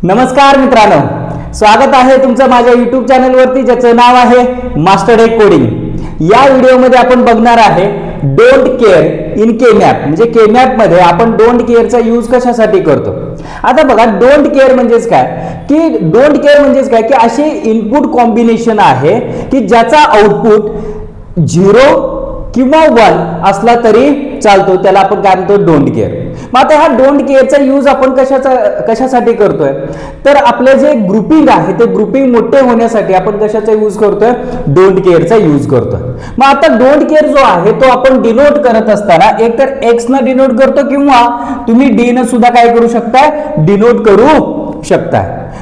नमस्कार मित्रांनो, स्वागत आहे तुमचं माझ्या YouTube चॅनलवरती ज्याचं नाव आहे मास्टर टेक कोडिंग। या व्हिडिओमध्ये आपण बघणार आहे डोंट केअर इन केमॅप। म्हणजे केमॅप मध्ये आपण डोंट केअरचा यूज कशासाठी करतो। आता बघा, डोंट केअर म्हणजेच काय की डोंट केअर म्हणजेच काय की असे इनपुट कॉम्बिनेशन आहे की ज्याचा आउटपुट 0 किंवा 1 असला तरी चालतो, त्याला आपण काय म्हणतो डोंट केअर। मग आता हा डोंट केअरचा यूज आपण कशासाठी करतोय, तर आपले जे ग्रुपिंग आहे ते ग्रुपिंग मोठे होण्यासाठी आपण कशाचा यूज करतोय, डोंट केअरचा यूज करतोय। मग आता डोंट केअर जो आहे तो आपण डिनोट करत असताना एक तर एक्स न डिनोट करतो किंवा तुम्ही डी न सुद्धा काय करू शकता, डिनोट करू शकता।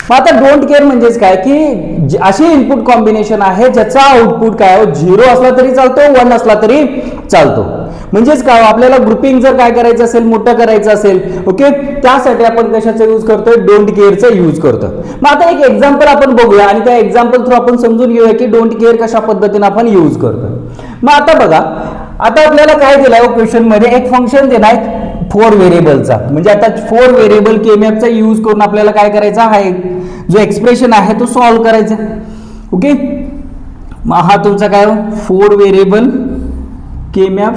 मग आता डोंट केअर म्हणजेच काय की असे इनपुट कॉम्बिनेशन आहे ज्याचा आउटपुट काय 0 असला तरी चालतो, 1 असला तरी चालतो। म्हणजेच काय आपल्याला ग्रुपिंग जर काय करायचं असेल, मोठं करायचं असेल, ओके, त्यासाठी आपण कशाचा यूज करतोय, डोंट केअरचा यूज करतोय। मग आता एक एक्झाम्पल आपण बघूया आणि त्या एक्झाम्पल थ्रू आपण समजून घेऊया की डोंट केअर कशा पद्धतीने आपण यूज करतोय। मग आता बघा, आता आपल्याला काय दिलाय क्वेश्चन मध्ये, एक फंक्शन दिलाय 4 व्हेरिएबलचा। म्हणजे आता 4 व्हेरिएबल केमॅपचा यूज करून आपल्याला काय करायचा, हा जो एक्सप्रेशन आहे तो सॉल्व्ह करायचा। ओके, मग हा तुमचा काय 4 व्हेरिएबल केमॅप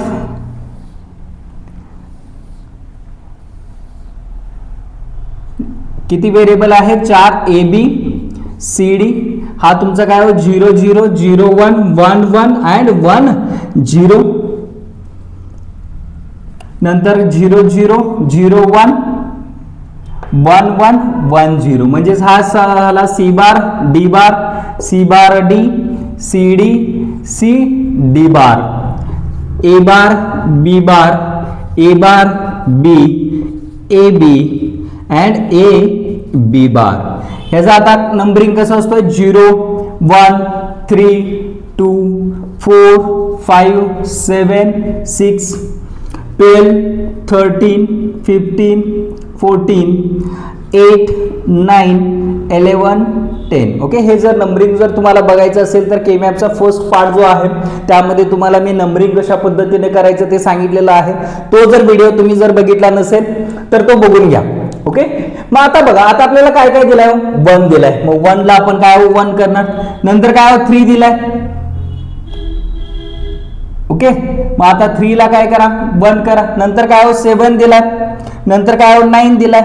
किती व्हेरिएबल आहे, 4 AB CD। हा तुमचा काय 0 0 0 1 1 1 अँड 1 0, नंतर 0 0 0 1 1 1 1 0। म्हणजेच हा झाला C bar D bar C bar D CD C D bar A bar B bar A bar B A B and A B बार। ह्याचा आता नंबरिंग कसं असतं, 0 1 3 2 4 5 7 6 12 13 15 14 8 9 11 10। ओके, हे जर नंबरिंग जर तुम्हाला बघायचं असेल तर केमॅपचा फर्स्ट पार्ट जो आहे त्यामध्ये तुम्हाला मी नंबरिंग कशा पद्धतीने करायचं ते सांगितलेलं आहे। तो जर व्हिडिओ तुम्ही जर बघितला नसेल तर तो बघून घ्या। ओके, मग आता बघा, आता आपल्याला काय काय दिलाय, 1 दिलाय। मग 1 ला आपण काय 1 करणार, नंतर काय 3 दिलाय। ओके, मग आता 3 ला काय करा 1 करा, नंतर काय 7 दिलाय, नंतर काय 9 दिलाय।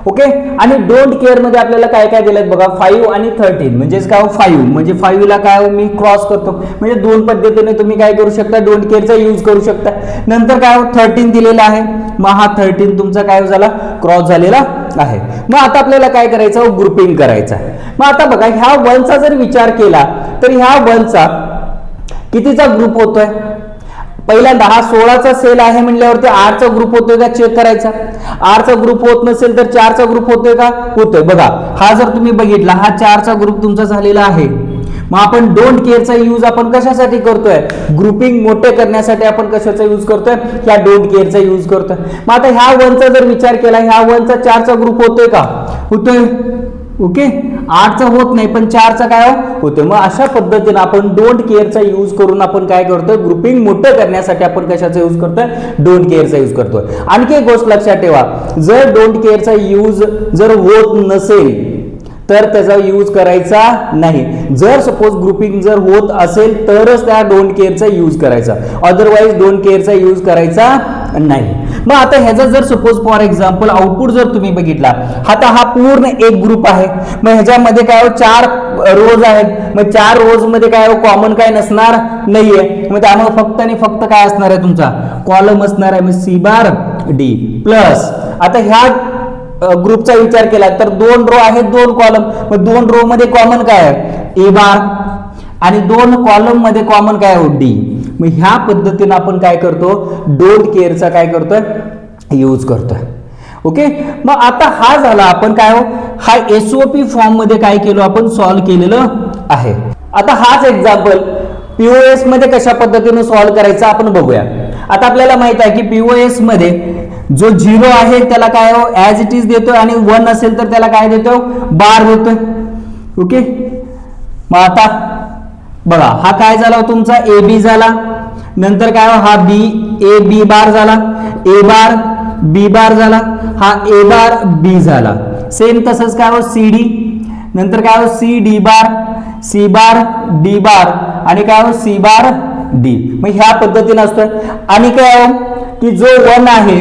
ओके, आणि डोंट केअर मध्ये आपल्याला काय काय दिलाय बघा, 5 आणि 13। म्हणजेच काय 5 म्हणजे 5 ला काय मी क्रॉस करतो, म्हणजे दोन पद्धतीने तुम्ही काय करू शकता, डोंट केअरचा यूज करू शकता। नंतर काय 13 दिलेला आहे, मग हा 13 तुमचा काय झाला, क्रॉस झालेला आहे। मग आता आपल्याला काय करायचं, ग्रुपिंग करायचं आहे। मग आता बघा, ह्या 1 चा जर विचार केला तर ह्या 1 चा कितीचा ग्रुप होतोय, पहिल्यांदा हा 16 चा सेल आहे म्हणल्यावरती 8 चा ग्रुप होतोय का चेक करायचा। 8 चा ग्रुप होत नसेल तर 4 चा ग्रुप होतोय का, होतोय। बघा, हा जर तुम्ही बघितला हा 4 चा ग्रुप तुमचा झालेला आहे। मग आपण डोंट केअरचा यूज आपण कशासाठी करतोय, ग्रुपिंग मोठे करण्यासाठी आपण कशाचा यूज करतोय, ह्या डोंट केअरचा यूज करतोय। मग आता ह्या 1 चा जर विचार केला, ह्या 1 चा 4 चा ग्रुप होतोय का, होतोय। ओके, 8 चा होत नाही पण 4 चा काय होतोय। मग अशा पद्धतीने आपण डोंट केअरचा यूज करून आपण काय करतोय, ग्रुपिंग मोठं करण्यासाठी आपण कशाचा यूज करतोय, डोंट केअरचा यूज करतोय। आणखी एक गोष्ट लक्षात ठेवा, जर डोंट केअरचा यूज जर होत नसेल तर त्याचा यूज करायचा नाही। जर सपोज ग्रुपिंग जर होत असेल तरच त्या डोंट केअरचा यूज करायचा, अदरवाइज डोंट केअरचा यूज करायचा नाही। मग आता ह्याचा जर सपोज फॉर एक्झाम्पल आउटपुट जर तुम्ही बघितला, आता हा पूर्ण एक ग्रुप आहे। मग ह्याच्यामध्ये काय 4 रोज आहेत, मग 4 रोज मध्ये काय कॉमन काय नसणार नाहीये। मग त्यामुळे फक्त आणि फक्त काय असणार आहे, तुमचा कॉलम असणार आहे, मग C बार D प्लस। आता ह्या ग्रुपचा विचार केला तर 2 रो आहेत, 2 कॉलम, मग 2 रो मध्ये कॉमन काय आहे A बार आणि 2 कॉलम मध्ये कॉमन काय आहे D। मग ह्या पद्धतीने आपण काय करतो, डोंट केअरचा काय करतोय, यूज करतोय। ओके, मग आता हा झाला आपण काय हा SOP फॉर्म मध्ये काय केलं, आपण सॉल्व्ह केलेलं आहे। आता हाच एक्झाम्पल POS मध्ये कशा पद्धतीने सॉल्व्ह करायचा आपण बघूया। आता आपल्याला माहित आहे की POS मध्ये जो 0 आहे त्याला काय ऍज इट इज देतोय आणि 1 असेल तर त्याला काय देतो, बार देतोय। ओके, मग आता बघा हा काय झाला तुमचा AB झाला, नंतर काय हा ए बी बार झाला, ए बार बी बार झाला, हा ए बार बी झाला। सेम तसंच काय हो सी डी, नंतर काय हो सी डी बार, सी बार डी बार आणि काय हो सी बार डी. मग ह्या पद्धतीने असतोय. आणि काय हो की जो 1 आहे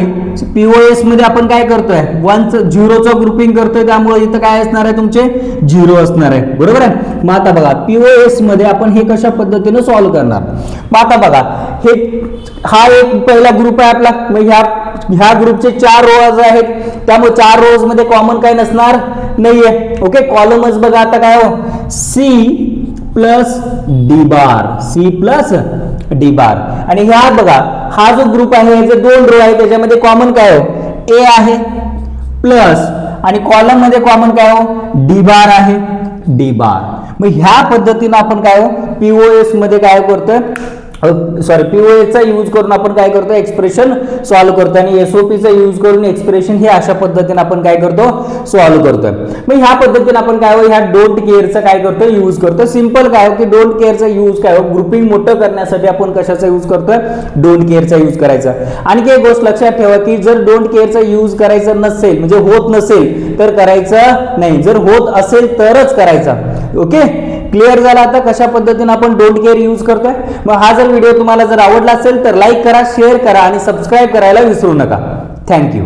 पीओएस मध्ये आपण काय करतोय 1चं 0चं ग्रुपिंग करतोय, त्यामुळे इथं काय असणार आहे तुमचे 0 असणार आहे. बरोबर आहे. मग आता बघा पीओएस मध्ये आपण हे कशा पद्धतीने सॉल्व्ह करणार. मग आता बघा हे हा एक पहिला ग्रुप आहे आपला. मग ह्या ग्रुपचे 4 रोज आहेत, त्यामुळे 4 रोज मध्ये कॉमन काय नसणार नाहीये. ओके. कॉलमच बघा आता काय हो C plus D bar, C plus D bar. आणि ह्या बघा हा जो ग्रुप आहे याचे 2 रो आहे, त्याच्यामध्ये कॉमन काय हो ए आहे प्लस आणि कॉलम मध्ये कॉमन काय हो डी बार आहे, डी बार. मग ह्या पद्धतीने आपण काय हो पीओएस मध्ये काय करतोय पीओएस चा यूज करून आपण काय करतो एक्सप्रेशन सॉल्व्ह करतो आणि एसओपी चा यूज करून एक्सप्रेशन हे अशा पद्धतीने आपण काय करतो सॉल्व्ह करतोय. मग ह्या पद्धतीने आपण काय हो ह्या डोंट केअरचा काय करतो यूज करतो. सिंपल काय हो की डोंट केअरचा यूज काय हो ग्रुपिंग मोठं करण्यासाठी आपण कशाचा यूज करतोय डोंट केअरचा यूज करायचा. आणखी एक गोष्ट लक्षात ठेवा की जर डोंट केअरचा यूज करायचा नसेल म्हणजे होत नसेल तर करायचं नाही, जर होत असेल तरच करायचा. ओके. क्लिअर झाला आता कशा पद्धतीने आपण डोंट केअर यूज करतोय. मग हा जर व्हिडिओ तुम्हाला जर आवडला असेल तर लाईक करा, शेअर करा आणि सबस्क्राईब करायला विसरू नका. थँक्यू.